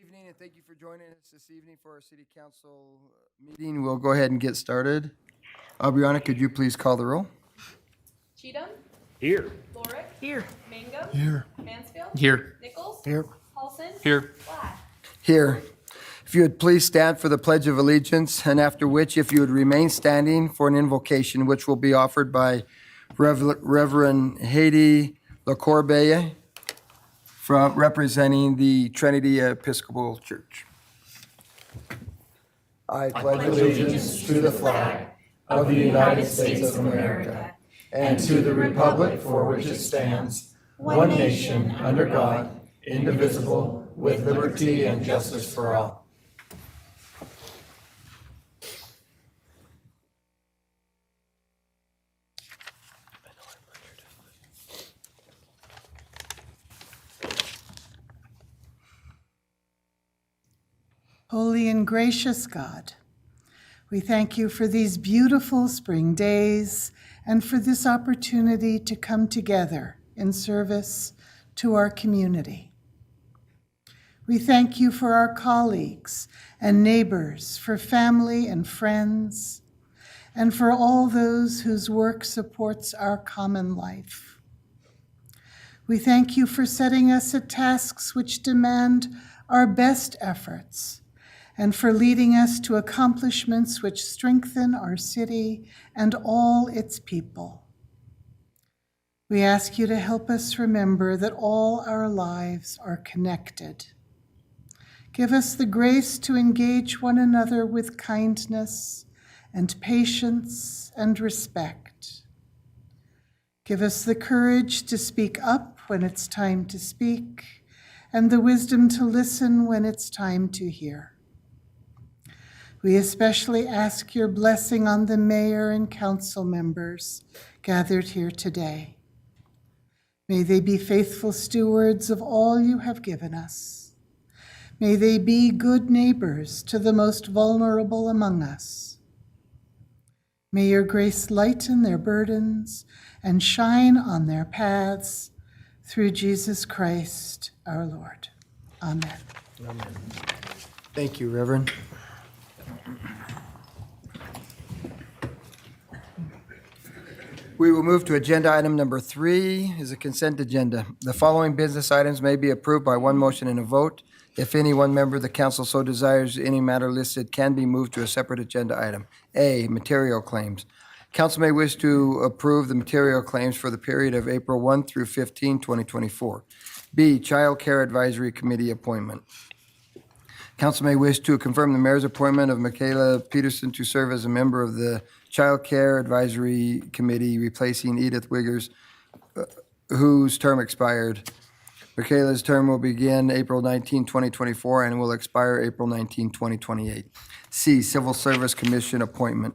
Evening, and thank you for joining us this evening for our city council meeting. We'll go ahead and get started. Aubriana, could you please call the roll? Cheatham, Here. Lorick, Here. Mangum, Here. Mansfield, Here. Nichols, Here. Paulson, Here. Black. Here. If you would please stand for the Pledge of Allegiance, and after which, if you would remain standing for an invocation, which will be offered by Reverend Haiti LaCorbeye, from representing the Trinity Episcopal Church. I pledge allegiance to the flag of the United States of America and to the republic for which it stands, one nation, under God, indivisible, with liberty and justice for all. Holy and gracious God, we thank you for these beautiful spring days and for this opportunity to come together in service to our community. We thank you for our colleagues and neighbors, for family and friends, and for all those whose work supports our common life. We thank you for setting us at tasks which demand our best efforts, and for leading us to accomplishments which strengthen our city and all its people. We ask you to help us remember that all our lives are connected. Give us the grace to engage one another with kindness and patience and respect. Give us the courage to speak up when it's time to speak, and the wisdom to listen when it's time to hear. We especially ask your blessing on the mayor and council members gathered here today. May they be faithful stewards of all you have given us. May they be good neighbors to the most vulnerable among us. May your grace lighten their burdens and shine on their paths through Jesus Christ, our Lord. Amen. Amen. Thank you, Reverend. We will move to agenda item number 3 is a consent agenda. The following business items may be approved by one motion and a vote. If any one member of the council so desires, any matter listed can be moved to a separate agenda item. A, material claims. Council may wish to approve the material claims for the period of April 1 through 15, 2024. B, Child Care Advisory Committee appointment. Council may wish to confirm the mayor's appointment of Michaela Peterson to serve as a member of the Child Care Advisory Committee, replacing Edith Wiggers, whose term expired. Michaela's term will begin April 19, 2024, and will expire April 19, 2028. C, Civil Service Commission appointment.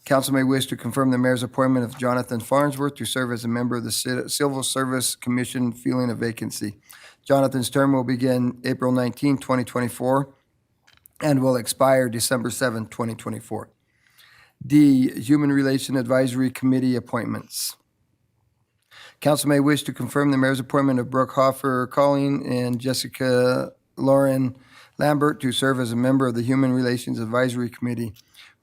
Council may wish to confirm the mayor's appointment of Jonathan Farnsworth to serve as a member of the Civil Service Commission, filling a vacancy. Jonathan's term will begin April 19, 2024, and will expire December 7, 2024. D, Human Relation Advisory Committee appointments. Council may wish to confirm the mayor's appointment of Brooke Hoffer Calling and Jessica Lauren Lambert to serve as a member of the Human Relations Advisory Committee,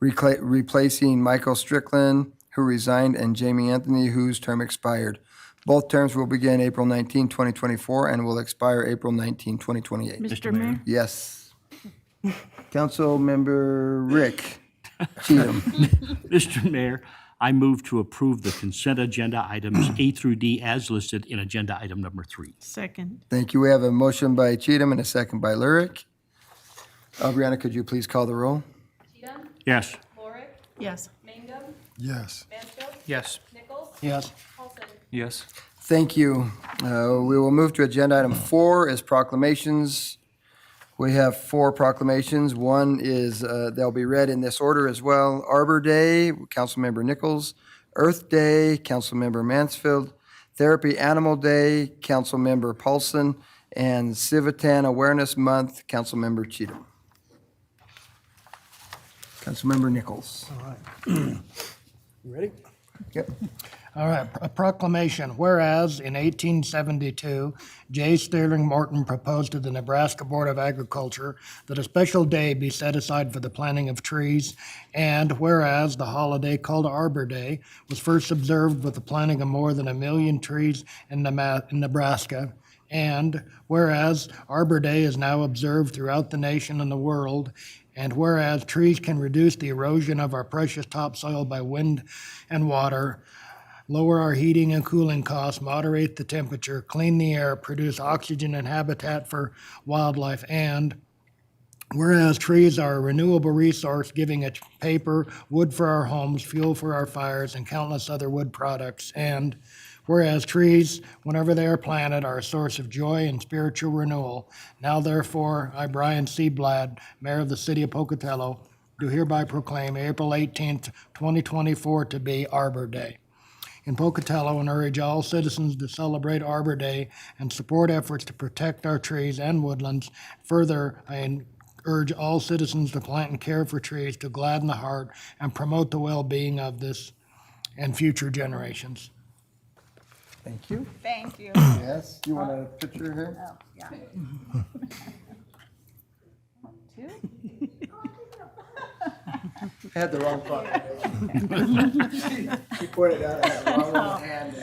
replacing Michael Strickland, who resigned, and Jamie Anthony, whose term expired. Both terms will begin April 19, 2024, and will expire April 19, 2028. Mr. Mayor? Yes. Councilmember Rick Cheatham. Mr. Mayor, I move to approve the consent agenda items A through D as listed in agenda item number 3. Second. Thank you. We have a motion by Cheatham and a second by Lurick. Brianna, could you please call the roll? Cheatham, Yes. Lorick, Yes. Mangum, Yes. Mansfield, Yes. Nichols, Yes. Paulson. Yes. Thank you. We will move to agenda item 4 is proclamations. We have 4 proclamations. One is, they'll be read in this order as well. Arbor Day, Councilmember Nichols. Earth Day, Councilmember Mansfield. Therapy Animal Day, Councilmember Paulson. And Civitan Awareness Month, Councilmember Cheatham. Councilmember Nichols. All right. You ready? Yep. All right, a proclamation. Whereas in 1872, J. Sterling Morton proposed to the Nebraska Board of Agriculture that a special day be set aside for the planting of trees, and whereas the holiday called Arbor Day was first observed with the planting of more than 1 million trees in Nebraska, and whereas Arbor Day is now observed throughout the nation and the world, and whereas trees can reduce the erosion of our precious topsoil by wind and water, lower our heating and cooling costs, moderate the temperature, clean the air, produce oxygen and habitat for wildlife, and whereas trees are a renewable resource giving us paper, wood for our homes, fuel for our fires, and countless other wood products, and whereas trees, whenever they are planted, are a source of joy and spiritual renewal, now therefore, I, Brian C. Bladd, Mayor of the City of Pocatello, do hereby proclaim April 18th, 2024 to be Arbor Day in Pocatello and urge all citizens to celebrate Arbor Day and support efforts to protect our trees and woodlands. Further, I urge all citizens to plant and care for trees to gladden the heart and promote the well-being of this and future generations. Thank you. Thank you. Yes, you want a picture here? Oh, yeah. Two? I had the wrong proclamation. She pointed out I had the wrong hand.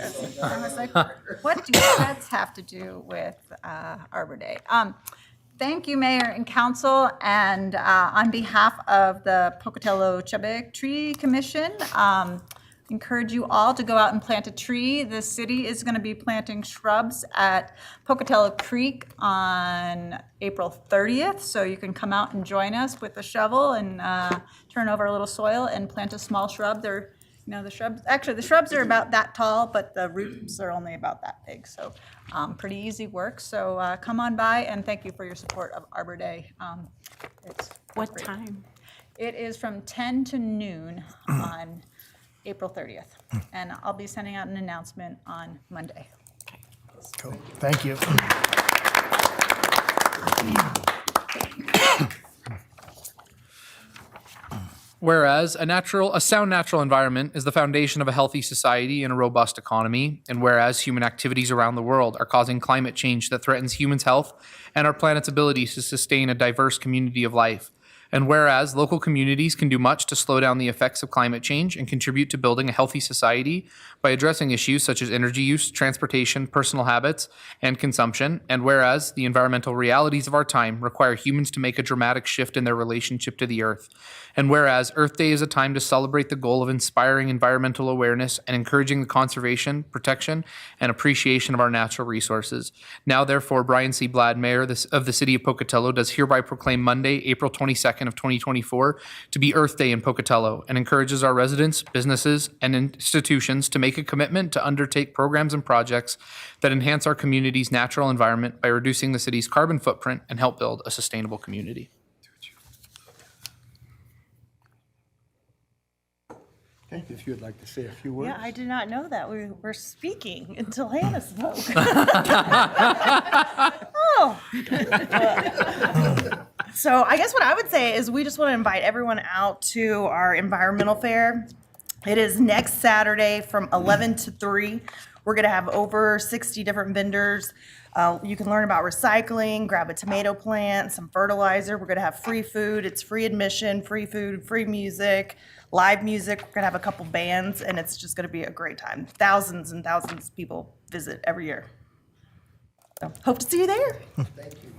I was like, what do pets have to do with Arbor Day? Thank you, Mayor and Council, and on behalf of the Pocatello Chebec Tree Commission, encourage you all to go out and plant a tree. The city is going to be planting shrubs at Pocatello Creek on April 30th, so you can come out and join us with a shovel and turn over a little soil and plant a small shrub. They're, the shrubs are about that tall, but the roots are only about that big, so pretty easy work. So come on by, and thank you for your support of Arbor Day. What great. Time? It is from 10 to noon on April 30th, and I'll be sending out an announcement on Monday. Cool. Thank you. Whereas a sound natural environment is the foundation of a healthy society and a robust economy, and whereas human activities around the world are causing climate change that threatens humans' health and our planet's ability to sustain a diverse community of life, and whereas local communities can do much to slow down the effects of climate change and contribute to building a healthy society by addressing issues such as energy use, transportation, personal habits, and consumption, and whereas the environmental realities of our time require humans to make a dramatic shift in their relationship to the earth, and whereas Earth Day is a time to celebrate the goal of inspiring environmental awareness and encouraging the conservation, protection, and appreciation of our natural resources. Now, therefore, Brian C. Bladd, Mayor of the City of Pocatello, does hereby proclaim Monday, April 22nd of 2024 to be Earth Day in Pocatello, and encourages our residents, businesses, and institutions to make a commitment to undertake programs and projects that enhance our community's natural environment by reducing the city's carbon footprint and help build a sustainable community. Okay, if you would like to say a few words. Yeah, I did not know that we were speaking until Hannah spoke. Oh. So I guess what I would say is we just want to invite everyone out to our environmental fair. It is next Saturday from 11 to 3. We're going to have over 60 different vendors. You can learn about recycling, grab a tomato plant, some fertilizer. We're going to have free food. It's free admission, free food, free music, live music. We're going to have a couple bands, and it's just going to be a great time. Thousands and thousands of people visit every year. So hope to see you there. Thank you.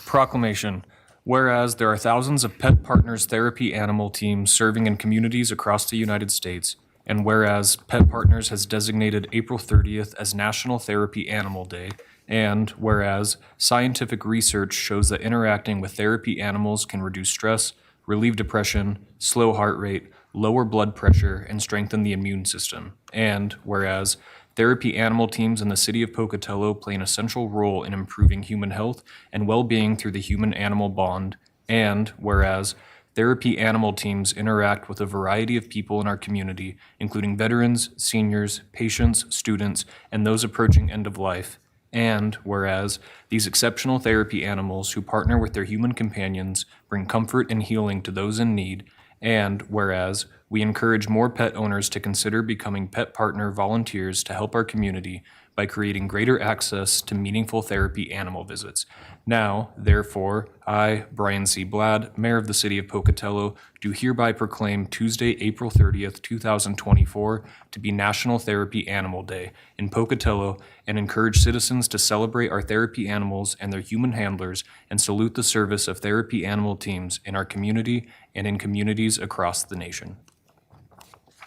Proclamation. Whereas there are thousands of Pet Partners therapy animal teams serving in communities across the United States, and whereas Pet Partners has designated April 30th as National Therapy Animal Day, and whereas scientific research shows that interacting with therapy animals can reduce stress, relieve depression, slow heart rate, lower blood pressure, and strengthen the immune system, and whereas therapy animal teams in the city of Pocatello play an essential role in improving human health and well-being through the human-animal bond, and whereas therapy animal teams interact with a variety of people in our community, including veterans, seniors, patients, students, and those approaching end of life, And whereas these exceptional therapy animals who partner with their human companions bring comfort and healing to those in need. And whereas we encourage more pet owners to consider becoming pet partner volunteers to help our community by creating greater access to meaningful therapy animal visits. Now, therefore, I, Brian C. Blad, Mayor of the City of Pocatello, do hereby proclaim Tuesday, April 30th, 2024 to be National Therapy Animal Day in Pocatello and encourage citizens to celebrate our therapy animals and their human handlers and salute the service of therapy animal teams in our community and in communities across the nation.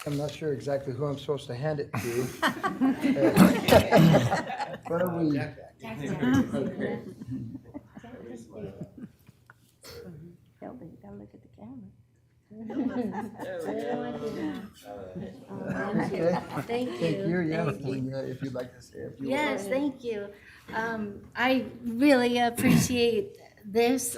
I'm not sure exactly who I'm supposed to hand it to. What are we? Okay. Thank Thank you, you. yeah, Thank you. if you'd like to say a few words. Yes, thank you. I really appreciate this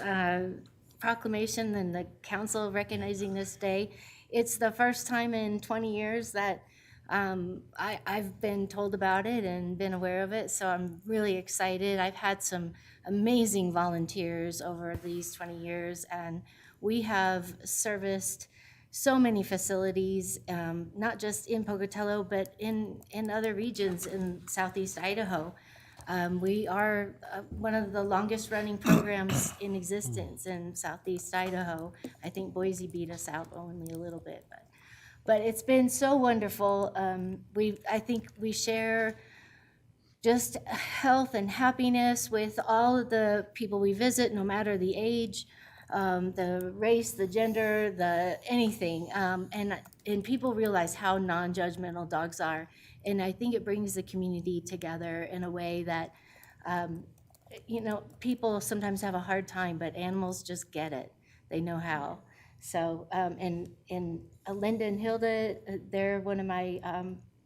proclamation and the council recognizing this day. It's the first time in 20 years that I've been told about it and been aware of it, so I'm really excited. I've had some amazing volunteers over these 20 years, and we have serviced so many facilities, not just in Pocatello, but in other regions in southeast Idaho. We are one of the longest running programs in existence in southeast Idaho. I think Boise beat us out only a little bit, but it's been so wonderful. I think we share just health and happiness with all of the people we visit, no matter the age, the race, the gender, the anything. And people realize how non-judgmental dogs are. And I think it brings the community together in a way that, people sometimes have a hard time, but animals just get it. They know how. So, and Linda and Hilda, they're one of my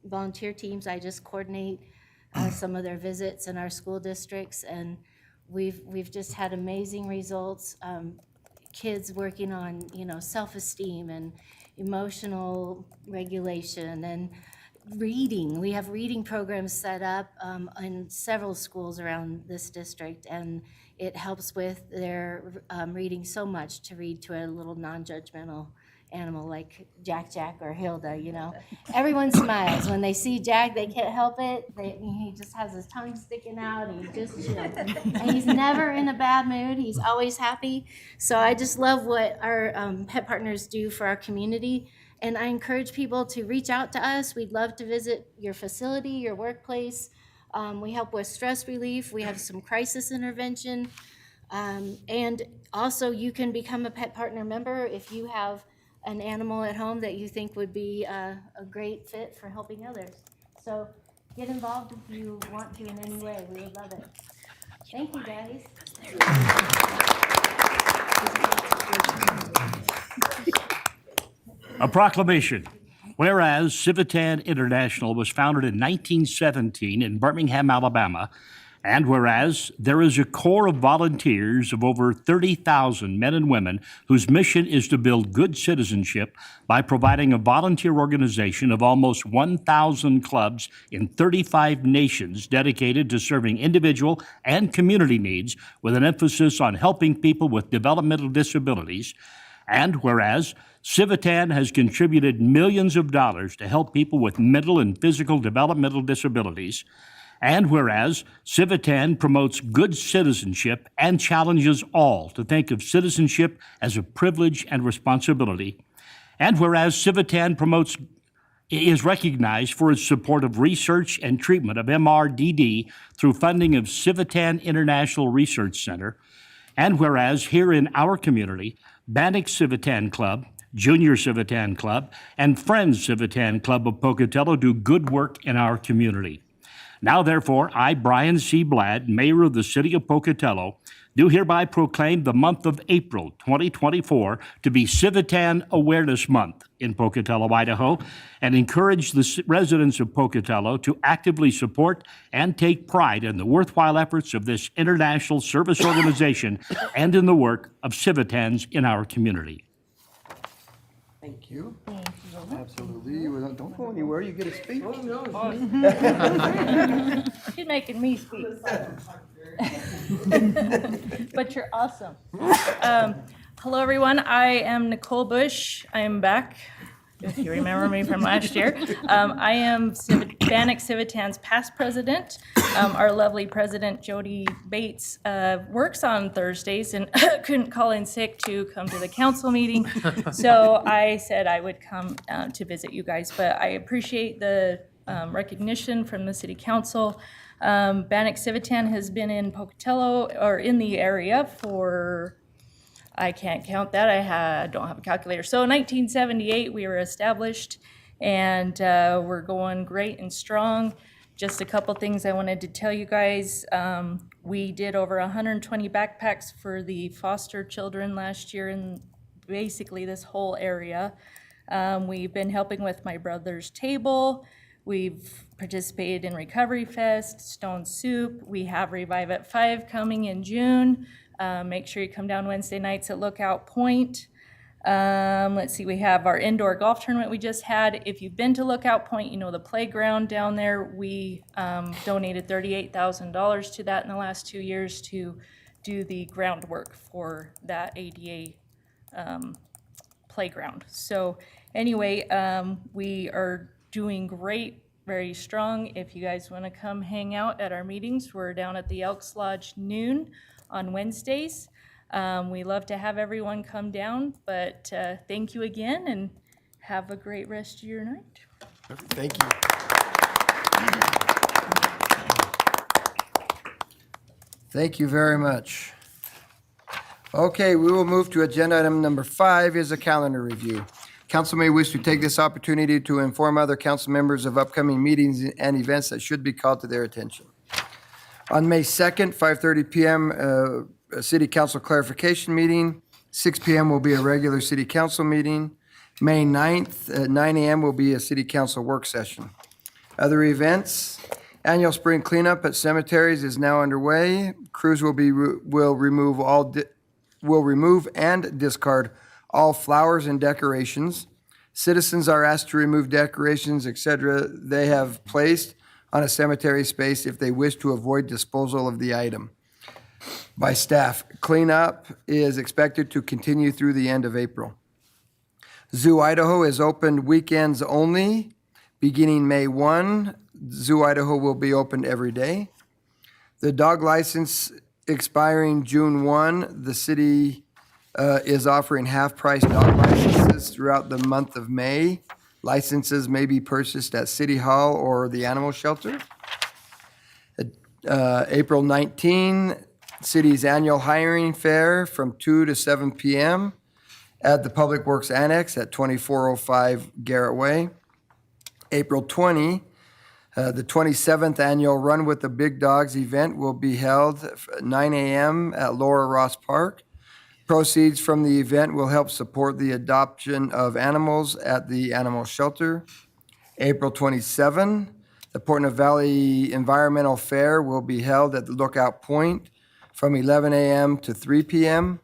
volunteer teams. I just coordinate some of their visits in our school districts, and we've just had amazing results. Kids working on, self-esteem and emotional regulation and reading. We have reading programs set up in several schools around this district, and it helps with their reading so much to read to a little non-judgmental animal like Jack or Hilda, Everyone smiles. When they see Jack, they can't help it. He just has his tongue sticking out, and he just chills. And he's never in a bad mood. He's always happy. So I just love what our pet partners do for our community. And I encourage people to reach out to us. We'd love to visit your facility, your workplace. We help with stress relief. We have some crisis intervention. And also you can become a pet partner member if you have an animal at home that you think would be a great fit for helping others. So get involved if you want to in any way. We would love it. Thank you, guys. A proclamation. Whereas Civitan International was founded in 1917 in Birmingham, Alabama, and whereas there is a corps of volunteers of over 30,000 men and women whose mission is to build good citizenship by providing a volunteer organization of almost 1,000 clubs in 35 nations dedicated to serving individual and community needs with an emphasis on helping people with developmental disabilities. And whereas Civitan has contributed millions of dollars to help people with mental and physical developmental disabilities. And whereas Civitan promotes good citizenship and challenges all to think of citizenship as a privilege and responsibility. And whereas Civitan is recognized for its support of research and treatment of MRDD through funding of Civitan International Research Center. And whereas here in our community, Bannock Civitan Club, Junior Civitan Club, and Friends Civitan Club of Pocatello do good work in our community. Now, therefore, I, Brian C. Blad, Mayor of the City of Pocatello, do hereby proclaim the month of April 2024 to be Civitan Awareness Month in Pocatello, Idaho, and encourage the residents of Pocatello to actively support and take pride in the worthwhile efforts of this international service organization and in the work of Civitans in our community. Thank you. Absolutely. You don't go anywhere. You get to speak. She's making me speak. But you're awesome. Hello, everyone. I am Nicole Bush. I am back, if you remember me from last year. I am Bannock Civitan's past president. Our lovely president, Jody Bates, works on Thursdays and couldn't call in sick to come to the council meeting. So I said I would come to visit you guys, but I appreciate the recognition from the city council. Bannock Civitan has been in Pocatello, or in the area for, I can't count that, I don't have a calculator. So 1978, we were established, and we're going great and strong. Just a couple things I wanted to tell you guys. We did over 120 backpacks for the foster children last year in basically this whole area. We've been helping with my brother's table. We've participated in Recovery Fest, Stone Soup. We have Revive at 5 coming in June. Make sure you come down Wednesday nights at Lookout Point. Let's see, we have our indoor golf tournament we just had. If you've been to Lookout Point, you know the playground down there. We donated $38,000 to that in the last 2 years to do the groundwork for that ADA playground. So anyway, we are doing great, very strong. If you guys want to come hang out at our meetings, we're down at the Elks Lodge noon on Wednesdays. We love to have everyone come down, but thank you again and have a great rest of your night. Thank you. Thank you very much. Okay, we will move to agenda item number 5 is a calendar review. Council may wish to take this opportunity to inform other council members of upcoming meetings and events that should be called to their attention. On May 2nd, 5:30 p.m., a city council clarification meeting. 6 p.m. will be a regular city council meeting. May 9th at 9 a.m. will be a city council work session. Other events, annual spring cleanup at cemeteries is now underway. Crews will remove and discard all flowers and decorations. Citizens are asked to remove decorations, etc. they have placed on a cemetery space if they wish to avoid disposal of the item by staff. Cleanup is expected to continue through the end of April. Zoo Idaho is open weekends only, beginning May 1. Zoo Idaho will be open every day. The dog license expiring June 1. The city is offering half-price dog licenses throughout the month of May. Licenses may be purchased at City Hall or the animal shelter. April 19, city's annual hiring fair from 2 to 7 p.m. at the Public Works Annex at 2405 Garrett Way. April 20, the 27th annual Run with the Big Dogs event will be held at 9 a.m. at Laura Ross Park. Proceeds from the event will help support the adoption of animals at the animal shelter. April 27, the Portland Valley Environmental Fair will be held at the Lookout Point from 11 a.m. to 3 p.m.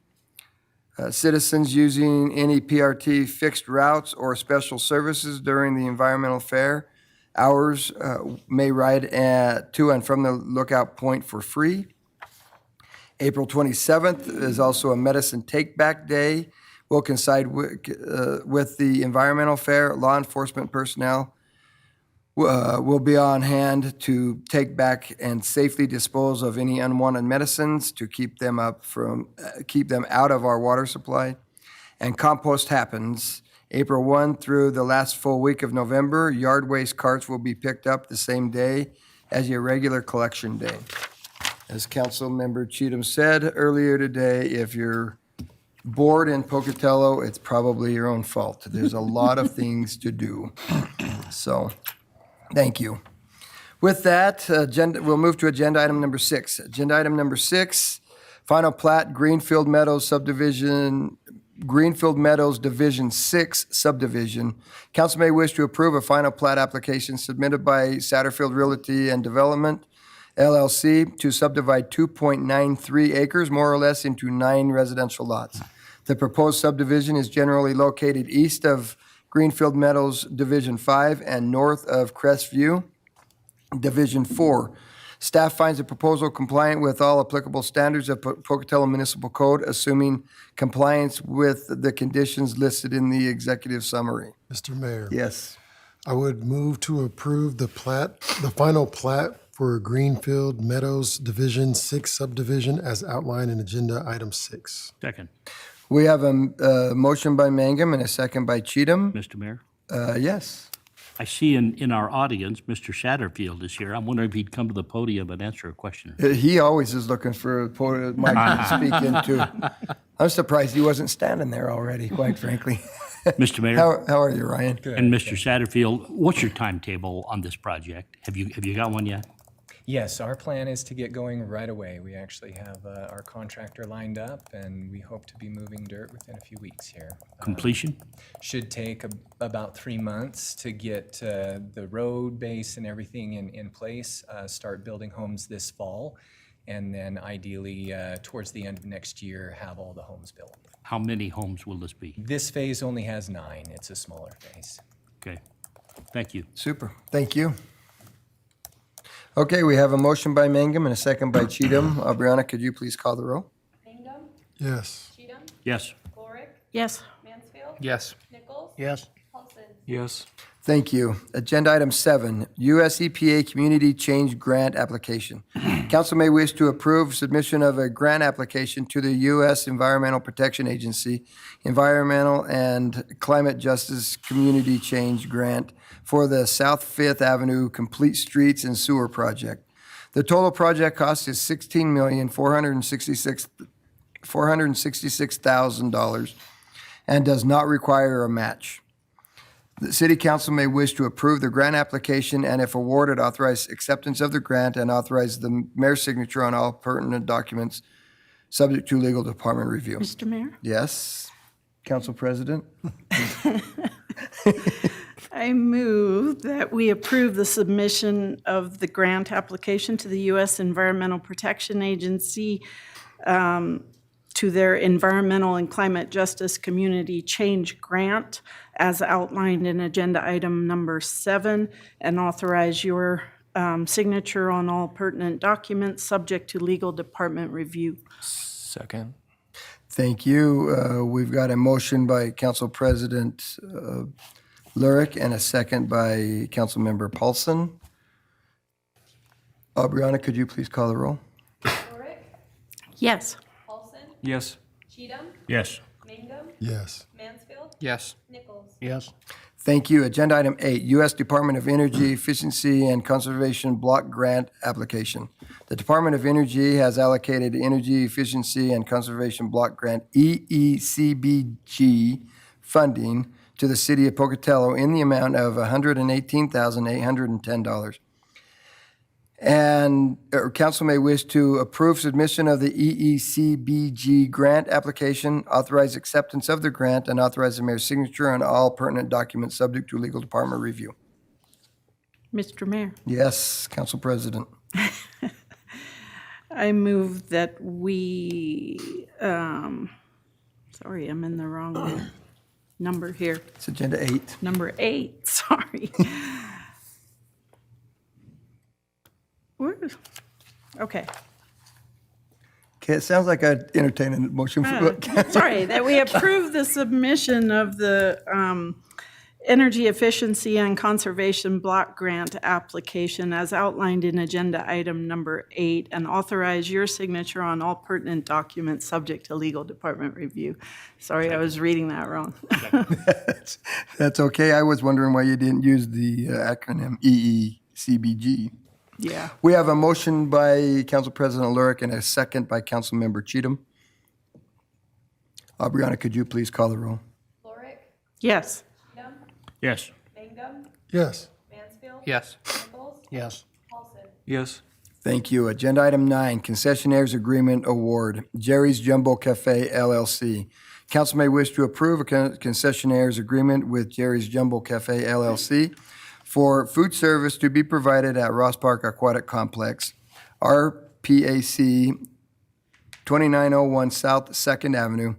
Citizens using any PRT fixed routes or special services during the environmental fair hours may ride to and from the Lookout Point for free. April 27th is also a medicine take-back day. We'll coincide with the environmental fair. Law enforcement personnel will be on hand to take back and safely dispose of any unwanted medicines to keep them out of our water supply. And compost happens April 1 through the last full week of November. Yard waste carts will be picked up the same day as your regular collection day. As Councilmember Cheatham said earlier today, if you're bored in Pocatello, it's probably your own fault. There's a lot of things to do. So, thank you. With that, we'll move to agenda item number 6. Agenda item number 6, final plat, Greenfield Meadows subdivision, Greenfield Meadows Division 6 subdivision. Council may wish to approve a final plat application submitted by Satterfield Realty and Development, LLC, to subdivide 2.93 acres, more or less, into 9 residential lots. The proposed subdivision is generally located east of Greenfield Meadows Division 5, and north of Crestview, Division 4. Staff finds the proposal compliant with all applicable standards of Pocatello Municipal Code, assuming compliance with the conditions listed in the executive summary. Mr. Mayor. Yes. I would move to approve the final plat for Greenfield Meadows Division 6 subdivision as outlined in Agenda Item 6. Second. We have a motion by Mangum and a second by Cheatham. Mr. Mayor, Yes. I see in our audience, Mr. Satterfield is here. I'm wondering if he'd come to the podium and answer a question. He always is looking for a mic to speak into. I'm surprised he wasn't standing there already, quite frankly. Mr. Mayor How are you, Ryan? and Mr. Satterfield, what's your timetable on this project? Have you got one yet? Yes, our plan is to get going right away. We actually have our contractor lined up, and we hope to be moving dirt within a few weeks here. Completion? Should take about 3 months to get the road base and everything in place, start building homes this fall, and then ideally towards the end of next year have all the homes built. How many homes will this be? This phase only has 9. It's a smaller phase. Okay, thank you. Super. Thank you. Okay, we have a motion by Mangum and a second by Cheatham. Aubriana, could you please call the roll? Mangum, Yes. Cheatham, Yes. Lorick, Yes. Mansfield, Yes. Nichols, Yes. Paulson. Yes. Thank you. Agenda item 7, U.S. EPA Community Change Grant Application. Council may wish to approve submission of a grant application to the U.S. Environmental Protection Agency, Environmental and Climate Justice Community Change Grant for the South Fifth Avenue Complete Streets and Sewer Project. The total project cost is $16,466,000 and does not require a match. The City Council may wish to approve the grant application and, if awarded, authorize acceptance of the grant and authorize the mayor's signature on all pertinent documents, subject to legal department review. Mr. Mayor? Yes, Council President? I move that we approve the submission of the grant application to the U.S. Environmental Protection Agency to their Environmental and Climate Justice Community Change Grant as outlined in Agenda Item Number 7, and authorize your signature on all pertinent documents, subject to legal department review. Second. Thank you. We've got a motion by Council President Lurick and a second by Councilmember Paulson. Aubriana, could you please call the roll? Lorick, Yes. Paulson, Yes. Cheatham, Yes. Mangum, Yes. Mansfield, Yes. Nichols. Yes. Thank you. Agenda item 8, U.S. Department of Energy Efficiency and Conservation Block Grant Application. The Department of Energy has allocated Energy Efficiency and Conservation Block Grant, EECBG, funding to the city of Pocatello in the amount of $118,810. And council may wish to approve submission of the EECBG grant application, authorize acceptance of the grant, and authorize the mayor's signature on all pertinent documents subject to legal department review. Mr. Mayor? Yes, Council President. I move that we, sorry, I'm in the wrong number here. It's Agenda 8. Number 8, sorry. Where is- Okay. Okay, it sounds like I'd entertain a motion for. Sorry, that we approve the submission of the Energy Efficiency and Conservation Block Grant application as outlined in Agenda Item Number 8, and authorize your signature on all pertinent documents subject to legal department review. Sorry, I was reading that wrong. That's okay. I was wondering why you didn't use the acronym EECBG. Yeah. We have a motion by Council President Lurick and a second by Councilmember Cheatham. Aubriana, could you please call the roll? Lorick, Yes. Cheatham, Yes. Mangum, Yes. Mansfield, Yes. Nichols, Yes. Paulson. Yes. Thank you. Agenda item 9, Concessionaires Agreement Award, Jerry's Jumbo Cafe LLC. Council may wish to approve a concessionaires agreement with Jerry's Jumbo Cafe LLC for food service to be provided at Ross Park Aquatic Complex, RPAC 2901 South 2nd Avenue,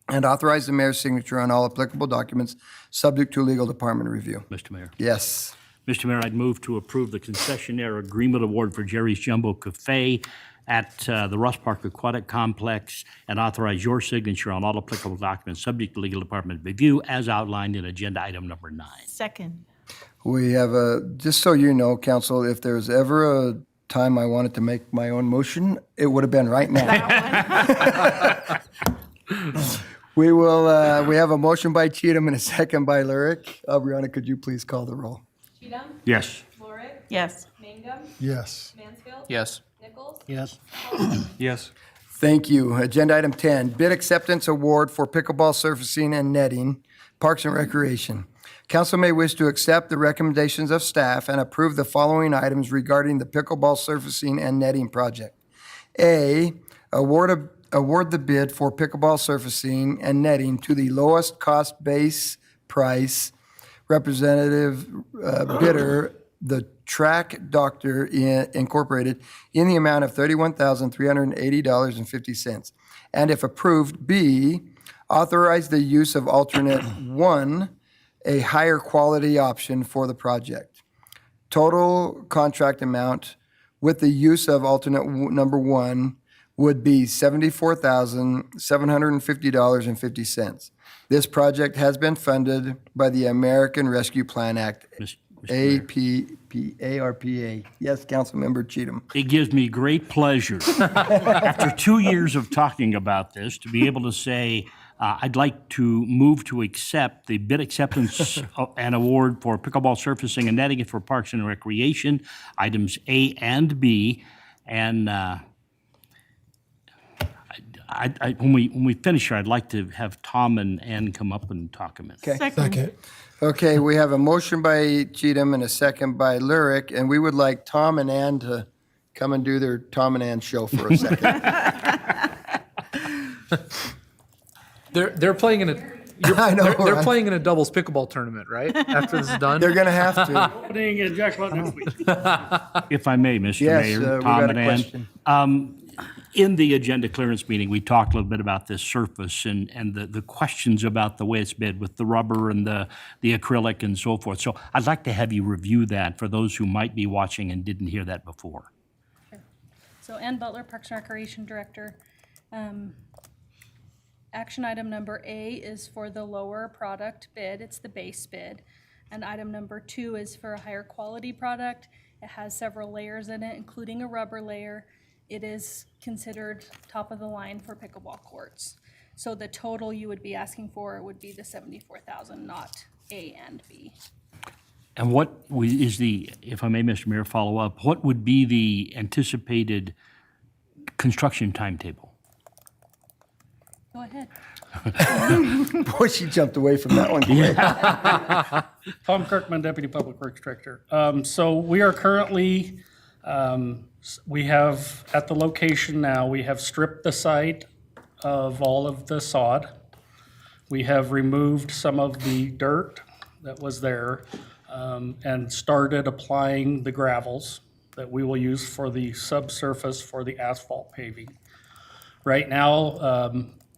and authorize the mayor's signature on all applicable documents, subject to legal department review. Mr. Mayor. Yes. Mr. Mayor, I'd move to approve the concessionaire agreement award for Jerry's Jumbo Cafe at the Ross Park Aquatic Complex and authorize your signature on all applicable documents subject to legal department review as outlined in agenda item number 9. Second. We have just so you know, council, if there's ever a time I wanted to make my own motion, it would have been right now. We have a motion by Cheatham and a second by Lyric. Brianna, could you please call the roll? Cheatham? Yes. Lorick? Yes. Mangum? Yes. Mansfield? Yes. Nichols? Yes. Yes. Thank you. Agenda item 10, bid acceptance award for pickleball surfacing and netting, Parks and Recreation. Council may wish to accept the recommendations of staff and approve the following items regarding the pickleball surfacing and netting project. A, award the bid for pickleball surfacing and netting to the lowest cost base price representative bidder, the Track Doctor Incorporated, in the amount of $31,380.50. And if approved, B, authorize the use of alternate 1, a higher quality option for the project. Total contract amount with the use of alternate number 1 would be $74,750.50. This project has been funded by the American Rescue Plan Act, Mr. Mayor. ARPA. Yes, Councilmember Cheatham. It gives me great pleasure, after 2 years of talking about this, to be able to say, I'd like to move to accept the bid acceptance and award for pickleball surfacing and netting for Parks and Recreation, items A and B. And when we finish here, I'd like to have Tom and Ann come up and talk a minute. Okay. Second. Okay, we have a motion by Cheatham and a second by Lyric, and we would like Tom and Ann to come and do their Tom and Ann show for a second. They're playing in a. I know, They're right? playing in a doubles pickleball tournament, right? After this is done. They're gonna have to. Opening and jackpot next week. If I may, Mr. Yes, Mayor, we Tom got and a Ann. question. In the agenda clearance meeting, we talked a little bit about this surface and the questions about the way it's bid with the rubber and the acrylic and so forth. So I'd like to have you review that for those who might be watching and didn't hear that before. So Ann Butler, Parks and Recreation Director. Action item number A is for the lower product bid. It's the base bid. And item number 2 is for a higher quality product. It has several layers in it, including a rubber layer. It is considered top of the line for pickleball courts. So the total you would be asking for would be the $74,000, not A and B. And what is the, if I may, Mr. Mayor, follow up, what would be the anticipated construction timetable? Go ahead. Boy, she jumped away from that one quick. Tom Kirkman, Deputy Public Works Director. So we are currently, we have, at the location now, we have stripped the site of all of the sod. We have removed some of the dirt that was there and started applying the gravels that we will use for the subsurface for the asphalt paving. Right now,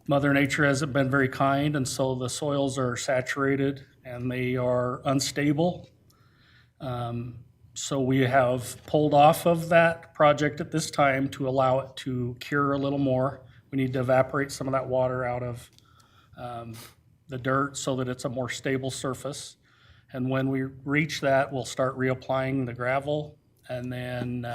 Mother Nature hasn't been very kind, and so the soils are saturated and they are unstable. So we have pulled off of that project at this time to allow it to cure a little more. We need to evaporate some of that water out of the dirt so that it's a more stable surface. And when we reach that, we'll start reapplying the gravel, and then,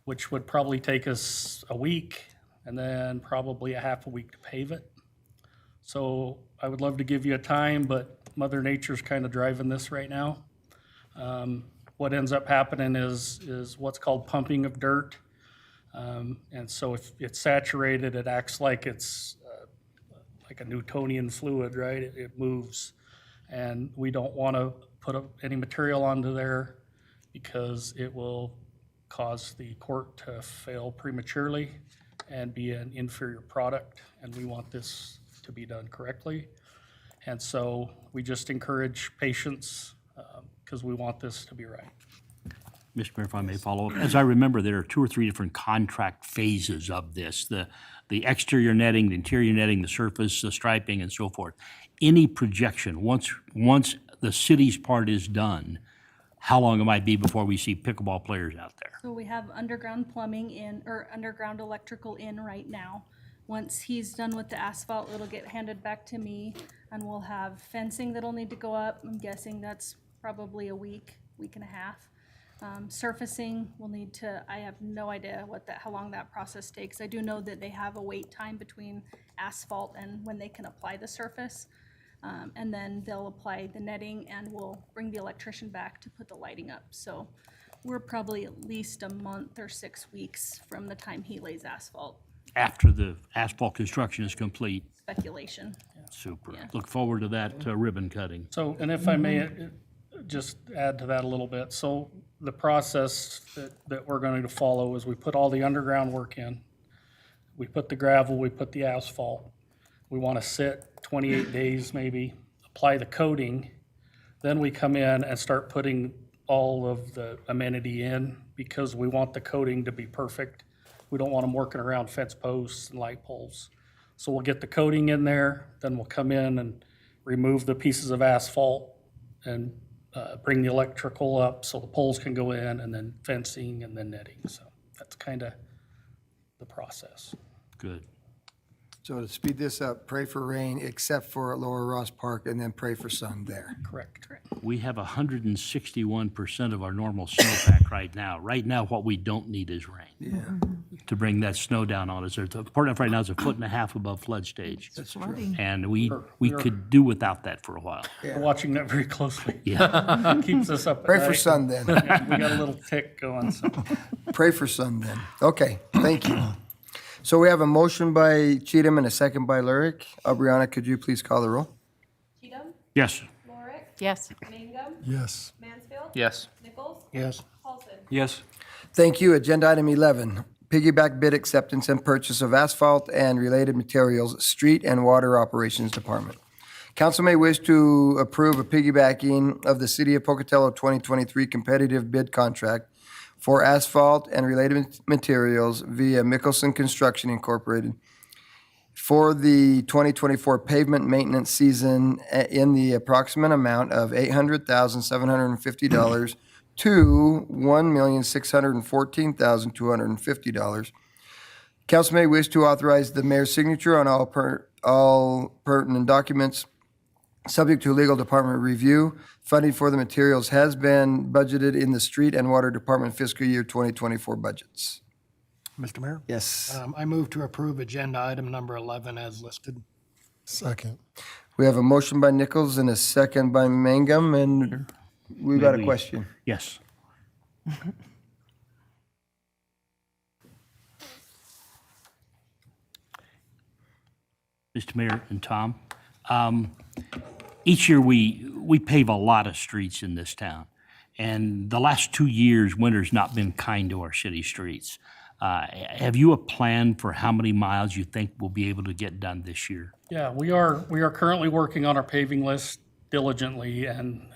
which would probably take us a week, and then probably a half a week to pave it. So I would love to give you a time, but Mother Nature's kind of driving this right now. What ends up happening is what's called pumping of dirt. And so if it's saturated, it acts like it's like a Newtonian fluid, right? It moves. And we don't want to put any material onto there because it will cause the court to fail prematurely and be an inferior product. And we want this to be done correctly. And so we just encourage patience because we want this to be right. Mr. Mayor, if I may follow up, as I remember, there are 2 or 3 different contract phases of this, the exterior netting, the interior netting, the surface, the striping, and so forth. Any projection, once the city's part is done, how long it might be before we see pickleball players out there? So we have underground plumbing in, or underground electrical in right now. Once he's done with the asphalt, it'll get handed back to me, and we'll have fencing that'll need to go up. I'm guessing that's probably a week and a half. Surfacing, we'll need to, I have no idea how long that process takes. I do know that they have a wait time between asphalt and when they can apply the surface. And then they'll apply the netting, and we'll bring the electrician back to put the lighting up. So we're probably at least a month or 6 weeks from the time he lays asphalt. After the asphalt construction is complete? Speculation. Super. Yeah. Look forward to that ribbon cutting. So, and if I may just add to that a little bit. So the process that we're going to follow is we put all the underground work in. We put the gravel, we put the asphalt. We want to sit 28 days maybe, apply the coating. Then we come in and start putting all of the amenity in because we want the coating to be perfect. We don't want them working around fence posts and light poles. So we'll get the coating in there, then we'll come in and remove the pieces of asphalt and bring the electrical up so the poles can go in, and then fencing and then netting. So that's kind of the process. Good. So to speed this up, pray for rain except for at Lower Ross Park, and then pray for sun there. Correct. We have 161% of our normal snowpack right now. Right now, what we don't need is rain. Yeah. To bring that snow down on us. Part of it right now is 1.5 feet above flood stage. That's true. And we could do without that for a while. We're watching that very closely. Yeah. It keeps us up at Pray for night. sun then. Yeah, we got a little tick going, so. Pray for sun then. Okay, thank you. So we have a motion by Cheatham and a second by Lurick. Aubriana, could you please call the roll? Cheatham? Yes. Lorick? Yes. Mangum? Yes. Mansfield? Yes. Nichols? Yes. Paulson? Yes. Thank you. Agenda item 11, piggyback bid acceptance and purchase of asphalt and related materials, Street and Water Operations Department. Council may wish to approve a piggybacking of the City of Pocatello 2023 competitive bid contract for asphalt and related materials via Mickelson Construction Incorporated for the 2024 pavement maintenance season in the approximate amount of $800,750 to $1,614,250. Council may wish to authorize the mayor's signature on all pertinent documents, subject to legal department review. Funding for the materials has been budgeted in the Street and Water Department fiscal year 2024 budgets. Mr. Mayor? Yes. I move to approve agenda item number 11 as listed. Second. We have a motion by Nichols and a second by Mangum, and we've got a Maybe- question. Yes. Mr. Mayor and Tom, each year we pave a lot of streets in this town. And the last 2 years, winter's not been kind to our city streets. Have you a plan for how many miles you think we'll be able to get done this year? Yeah, we are currently working on our paving list diligently, and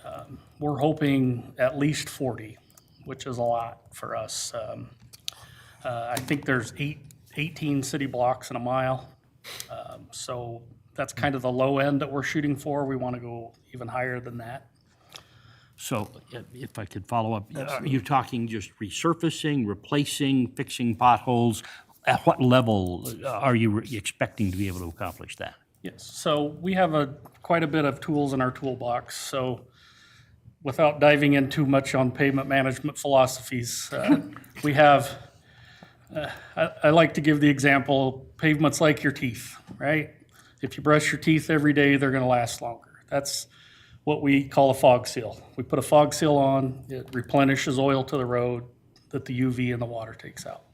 we're hoping at least 40, which is a lot for us. I think there's 18 city blocks in a mile. So that's kind of the low end that we're shooting for. We want to go even higher than that. So if I could follow up, are you talking just resurfacing, replacing, fixing potholes? At what level are you expecting to be able to accomplish that? Yes, so we have quite a bit of tools in our toolbox. So without diving in too much on pavement management philosophies, we have, I like to give the example, pavement's like your teeth, right? If you brush your teeth every day, they're going to last longer. That's what we call a fog seal. We put a fog seal on, it replenishes oil to the road that the UV and the water takes out.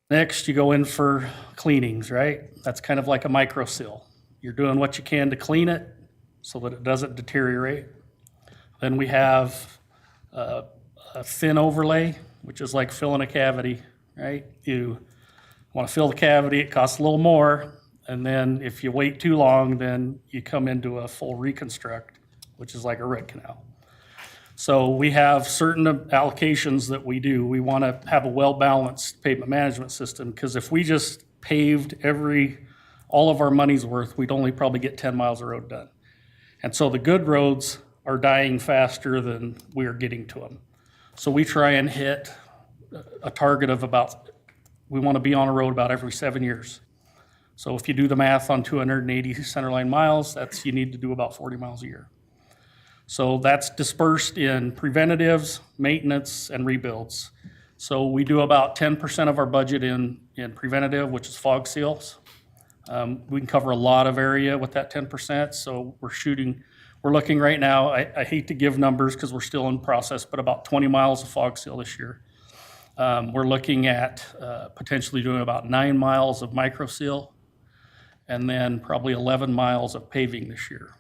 Next, you go in for cleanings, right? That's kind of like a micro seal. You're doing what you can to clean it so that it doesn't deteriorate. Then we have a thin overlay, which is like filling a cavity, right? You want to fill the cavity, it costs a little more. And then if you wait too long, then you come into a full reconstruct, which is like a root canal. So we have certain allocations that we do. We want to have a well-balanced pavement management system, because if we just paved all of our money's worth, we'd only probably get 10 miles of road done. And so the good roads are dying faster than we're getting to them. So we try and hit a target of we want to be on a road about every 7 years. So if you do the math on 280 centerline miles, you need to do about 40 miles a year. So that's dispersed in preventatives, maintenance, and rebuilds. So we do about 10% of our budget in preventative, which is fog seals. We can cover a lot of area with that 10%. So we're looking right now, I hate to give numbers because we're still in process, but about 20 miles of fog seal this year. We're looking at potentially doing about 9 miles of micro seal, and then probably 11 miles of paving this year.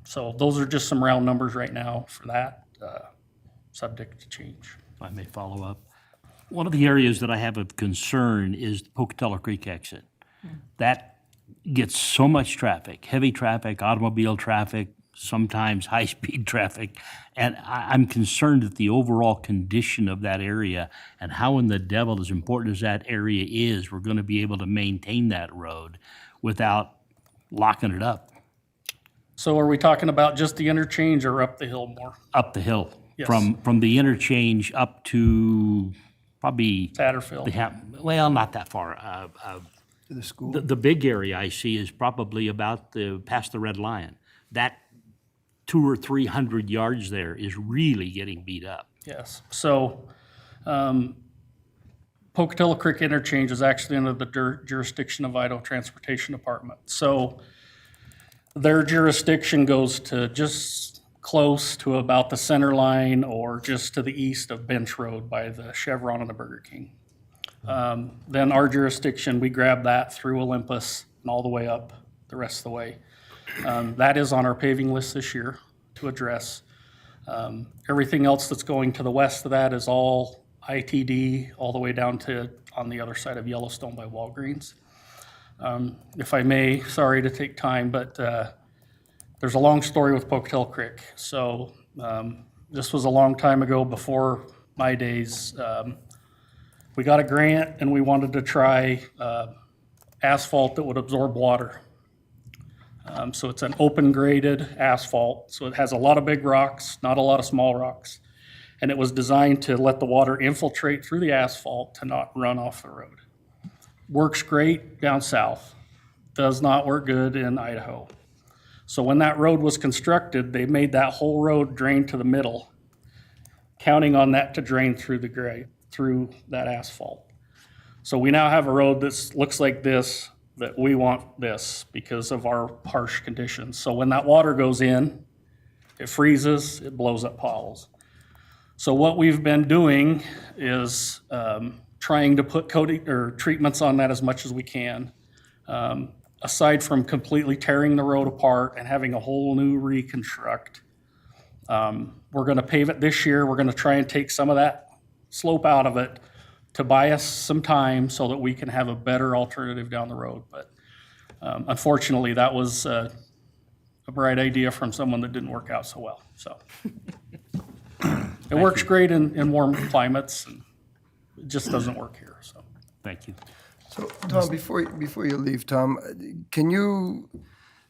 So those are just some round numbers right now for that, subject to change. If I may follow up. One of the areas that I have of concern is the Pocatello Creek exit. That gets so much traffic, heavy traffic, automobile traffic, sometimes high-speed traffic. And I'm concerned that the overall condition of that area and how in the devil, as important as that area is, we're going to be able to maintain that road without locking it up. So are we talking about just the interchange or up the hill more? Up the hill. Yes. From the interchange up to probably Satterfield. well, not that far. To the school. The big area I see is probably about past the Red Lion. That 200 or 300 yards there is really getting beat up. Yes. So Pocatello Creek interchange is actually under the jurisdiction of Idaho Transportation Department. So their jurisdiction goes to just close to about the center line or just to the east of Bench Road by the Chevron and the Burger King. Then our jurisdiction, we grab that through Olympus and all the way up the rest of the way. That is on our paving list this year to address. Everything else that's going to the west of that is all ITD, all the way down to on the other side of Yellowstone by Walgreens. If I may, sorry to take time, but there's a long story with Pocatello Creek. So this was a long time ago before my days. We got a grant and we wanted to try asphalt that would absorb water. So it's an open graded asphalt. So it has a lot of big rocks, not a lot of small rocks. And it was designed to let the water infiltrate through the asphalt to not run off the road. Works great down south, does not work good in Idaho. So when that road was constructed, they made that whole road drain to the middle, counting on that to drain through through that asphalt. So we now have a road that looks like this, that we want this because of our harsh conditions. So when that water goes in, it freezes, it blows up potholes. So what we've been doing is trying to put coating or treatments on that as much as we can. Aside from completely tearing the road apart and having a whole new reconstruct. We're gonna pave it this year. We're gonna try and take some of that slope out of it to buy us some time so that we can have a better alternative down the road. But unfortunately, that was a bright idea from someone that didn't work out so well, so. It works great in warm climates, and it just doesn't work here, so. Thank you. So, Tom, before you leave, Tom, can you,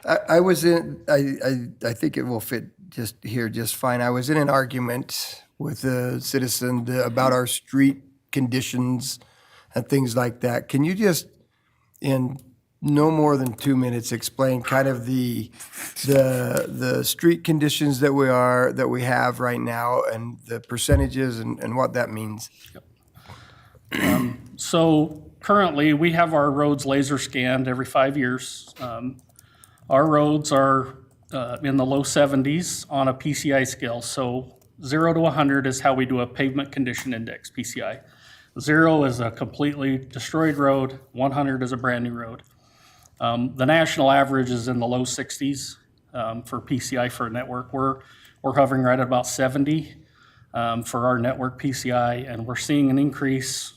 I was in, I think it will fit just here just fine. I was in an argument with a citizen about our street conditions and things like that. Can you just, in no more than 2 minutes, explain kind of the street conditions that we have right now and the percentages and what that means? So currently, we have our roads laser scanned every 5 years. Our roads are in the low 70s on a PCI scale. So 0 to 100 is how we do a pavement condition index, PCI. 0 is a completely destroyed road, 100 is a brand new road. The national average is in the low 60s for PCI for a network. We're hovering right at about 70 for our network PCI, and we're seeing an increase.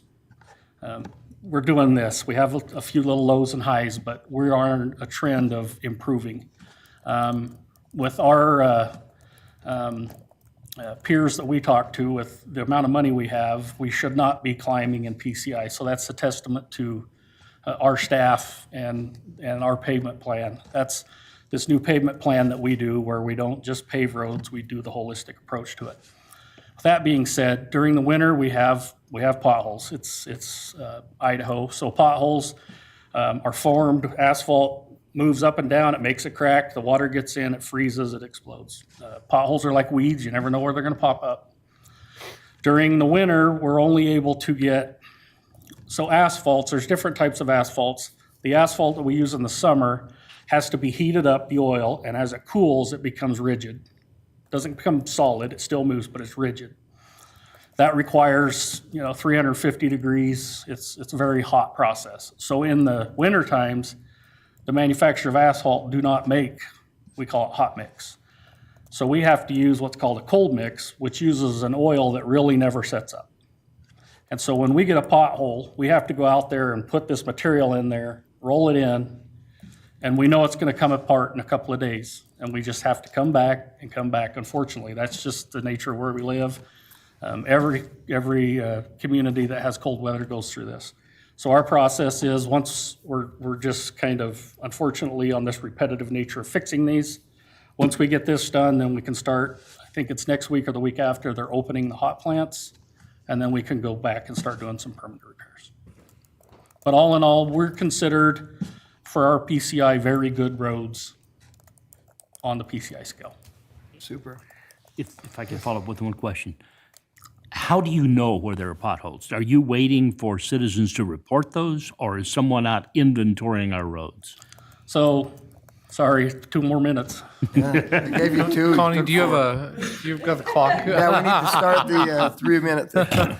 We're doing this. We have a few little lows and highs, but we are on a trend of improving. With our peers that we talk to, with the amount of money we have, we should not be climbing in PCI. So that's a testament to our staff and our pavement plan. That's this new pavement plan that we do, where we don't just pave roads, we do the holistic approach to it. With that being said, during the winter, we have potholes. It's Idaho, so potholes are formed, asphalt moves up and down, it makes a crack, the water gets in, it freezes, it explodes. Potholes are like weeds, you never know where they're gonna pop up. During the winter, we're only able to get, so asphalts, there's different types of asphalts. The asphalt that we use in the summer has to be heated up, the oil, and as it cools, it becomes rigid. Doesn't become solid, it still moves, but it's rigid. That requires, 350 degrees. It's a very hot process. So in the winter times, the manufacturer of asphalt do not make, we call it hot mix. So we have to use what's called a cold mix, which uses an oil that really never sets up. And so when we get a pothole, we have to go out there and put this material in there, roll it in, and we know it's going to come apart in a couple of days. And we just have to come back and come back. Unfortunately, that's just the nature of where we live. Every community that has cold weather goes through this. So our process is, once we're just kind of, unfortunately, on this repetitive nature of fixing these, once we get this done, then we can start, I think it's next week or the week after, they're opening the hot plants, and then we can go back and start doing some permanent repairs. But all in all, we're considered, for our PCI, very good roads on the PCI scale. Super. If I could follow up with one question. How do you know where there are potholes? Are you waiting for citizens to report those, or is someone out inventorying our roads? So, sorry, 2 more minutes. Yeah, I gave you 2. Connie, you've got the clock? Yeah, we need to start the 3-minute thing.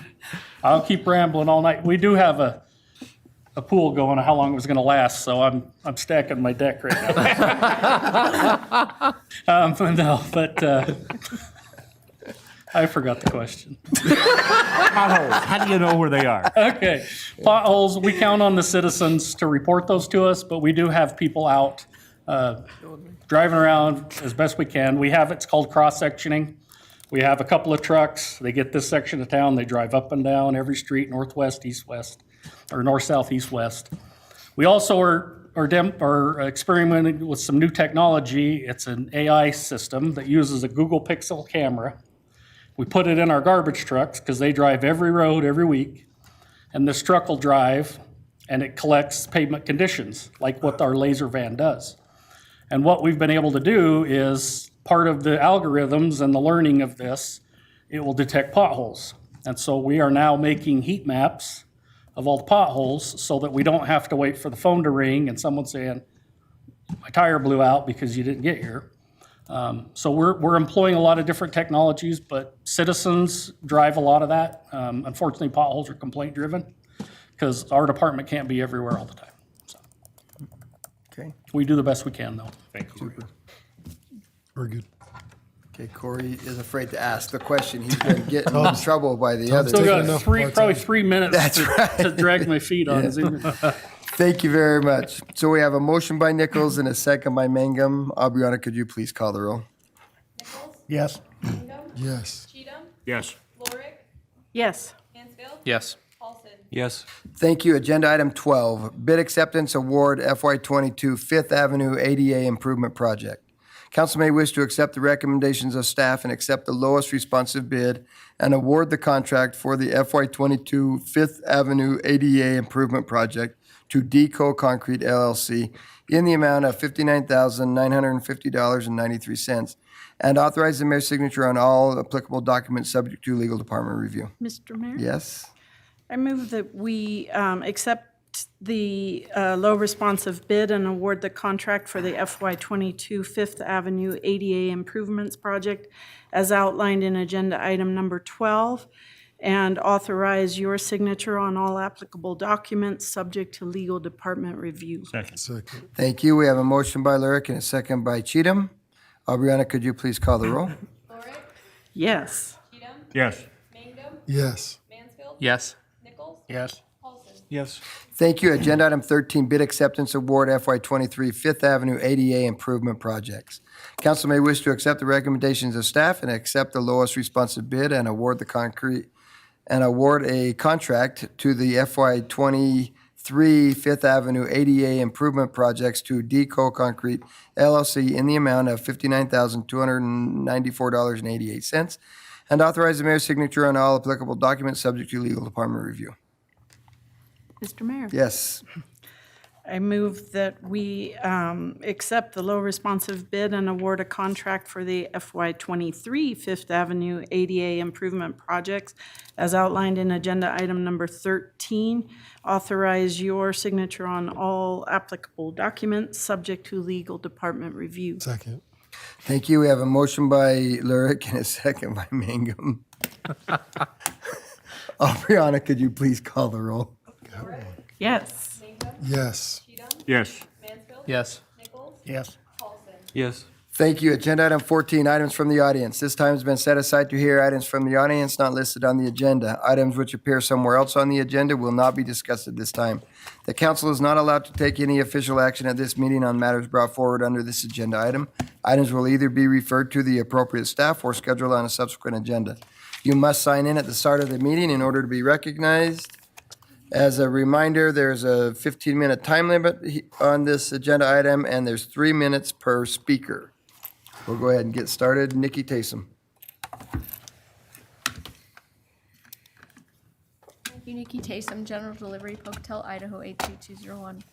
I'll keep rambling all night. We do have a pool going, how long it was going to last, so I'm stacking my deck right now. I forgot the question. Potholes, how do you know where they are? Okay, potholes, we count on the citizens to report those to us, but we do have people out driving around as best we can. It's called cross-sectioning. We have a couple of trucks, they get this section of town, they drive up and down every street, northwest, east-west, or north-south, east-west. We also are experimenting with some new technology. It's an AI system that uses a Google Pixel camera. We put it in our garbage trucks because they drive every road every week. And this truck will drive and it collects pavement conditions like what our laser van does. And what we've been able to do is, part of the algorithms and the learning of this, it will detect potholes. And so we are now making heat maps of all the potholes so that we don't have to wait for the phone to ring and someone saying, my tire blew out because you didn't get here. So we're employing a lot of different technologies, but citizens drive a lot of that. Unfortunately, potholes are complaint driven because our department can't be everywhere all the time. So Okay, we do the best we can, though. Thank you. We're good. okay, Corey is afraid to ask the question. He's going to get in trouble by the others. Still Taking got enough probably part-time. 3 minutes That's right. to drag my feet on. Thank you very much. So we have a motion by Nichols and a second by Mangum. Aubriana, could you please call the roll? Yes. Yes. Yes. Yes. Yes. Yes. Thank you. Agenda item 12, bid acceptance award FY22 Fifth Avenue ADA Improvement Project. Council may wish to accept the recommendations of staff and accept the lowest responsive bid and award the contract for the FY22 Fifth Avenue ADA Improvement Project to Deco Concrete LLC in the amount of $59,950.93 and authorize the mayor's signature on all applicable documents subject to legal department review. Mr. Mayor? Yes? I move that we accept the low responsive bid and award the contract for the FY22 Fifth Avenue ADA Improvements Project as outlined in agenda item number 12, and authorize your signature on all applicable documents subject to legal department review. Second. Second. Thank you. We have a motion by Lyric and a second by Cheatham. Aubriana, could you please call the roll? Yes. Yes. Yes. Yes. Yes. Yes. Thank you. Agenda item 13, bid acceptance award FY23 Fifth Avenue ADA improvement projects. Council may wish to accept the recommendations of staff and accept the lowest responsive bid and award a contract to the FY23 Fifth Avenue ADA improvement projects to Deco Concrete LLC in the amount of $59,294.88 and authorize the mayor's signature on all applicable documents subject to legal department review. Mr. Mayor? Yes. I move that we accept the low responsive bid and award a contract for the FY23 Fifth Avenue ADA improvement projects as outlined in agenda item number 13. Authorize your signature on all applicable documents, subject to legal department review. Second. Thank you. We have a motion by Lurick and a second by Mangum. Brianna, could you please call the roll? Yes. Yes. Yes. Yes. Yes. Yes. Thank you. Agenda item 14, items from the audience. This time has been set aside to hear items from the audience not listed on the agenda. Items which appear somewhere else on the agenda will not be discussed at this time. The council is not allowed to take any official action at this meeting on matters brought forward under this agenda item. Items will either be referred to the appropriate staff or scheduled on a subsequent agenda. You must sign in at the start of the meeting in order to be recognized. As a reminder, there's a 15-minute time limit on this agenda item, and there's 3 minutes per speaker. We'll go ahead and get started. Nikki Taysom. Thank you, Nikki Taysom, General Delivery, Pocatello, Idaho 83201.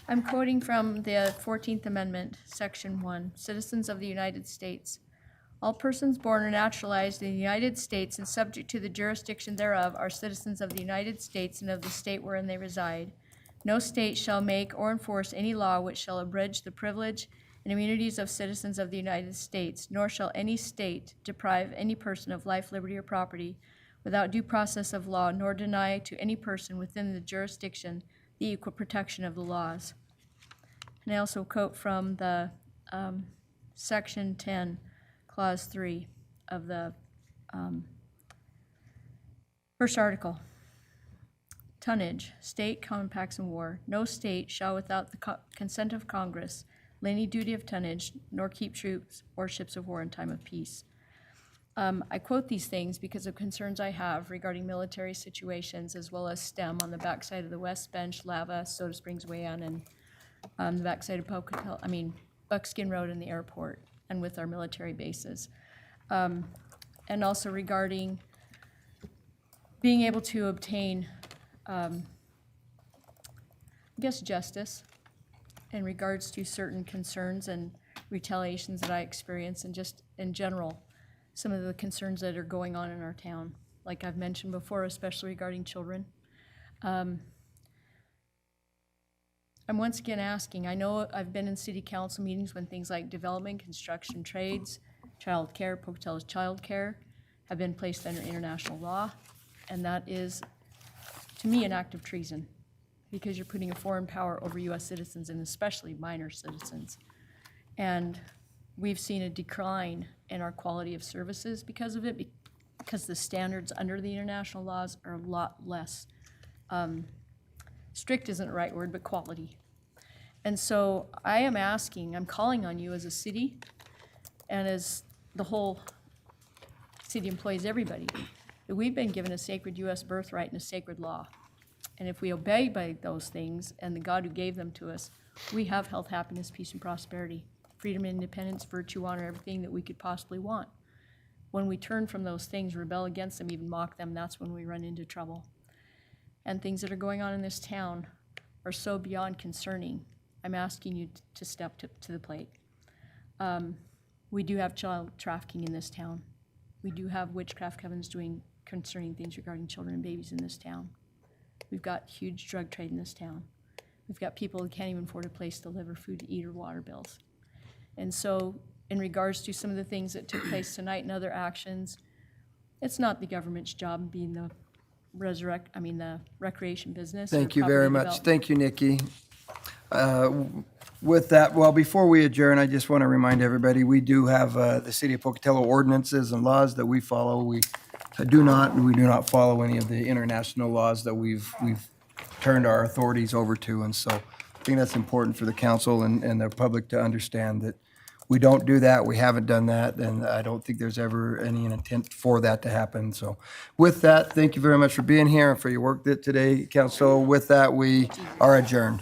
I'm quoting from the 14th Amendment, Section 1, Citizens of the United States. All persons born or naturalized in the United States and subject to the jurisdiction thereof are citizens of the United States and of the state wherein they reside. No state shall make or enforce any law which shall abridge the privilege and immunities of citizens of the United States, nor shall any state deprive any person of life, liberty, or property without due process of law, nor deny to any person within the jurisdiction the equal protection of the laws. And I also quote from the Section 10, Clause 3 of the first article. Tonnage, state compacts and war. No state shall without the consent of Congress lay any duty of tonnage, nor keep troops or ships of war in time of peace. I quote these things because of concerns I have regarding military situations as well as STEM on the backside of the West Bench, Lava, Soda Springs Way On, and the backside of Buckskin Road and the airport, and with our military bases. And also regarding being able to obtain, justice in regards to certain concerns and retaliations that I experience, and just in general, some of the concerns that are going on in our town. Like I've mentioned before, especially regarding children. I'm once again asking, I know I've been in city council meetings when things like development, construction, trades, child care, Pocatello's child care have been placed under international law. And that is, to me, an act of treason, because you're putting a foreign power over U.S. citizens, and especially minor citizens. And we've seen a decline in our quality of services because of it, because the standards under the international laws are a lot less. Strict isn't the right word, but quality. And so I am asking, I'm calling on you as a city and as the whole city employees, everybody, that we've been given a sacred U.S. birthright and a sacred law. And if we obey by those things and the God who gave them to us, we have health, happiness, peace, and prosperity, freedom, independence, virtue, honor, everything that we could possibly want. When we turn from those things, rebel against them, even mock them, that's when we run into trouble. And things that are going on in this town are so beyond concerning. I'm asking you to step to the plate. We do have child trafficking in this town. We do have witchcraft covens doing concerning things regarding children and babies in this town. We've got huge drug trade in this town. We've got people who can't even afford a place to live or food to eat or water bills. And so in regards to some of the things that took place tonight and other actions, it's not the government's job being the recreation business. Thank you very much. Thank you, Nikki. With that, well, before we adjourn, I just want to remind everybody, we do have the City of Pocatello ordinances and laws that we follow. We do not follow any of the international laws that we've turned our authorities over to. And so I think that's important for the council and the public to understand that we don't do that, we haven't done that, and I don't think there's ever any intent for that to happen. So with that, thank you very much for being here and for your work today, council. With that, we are adjourned.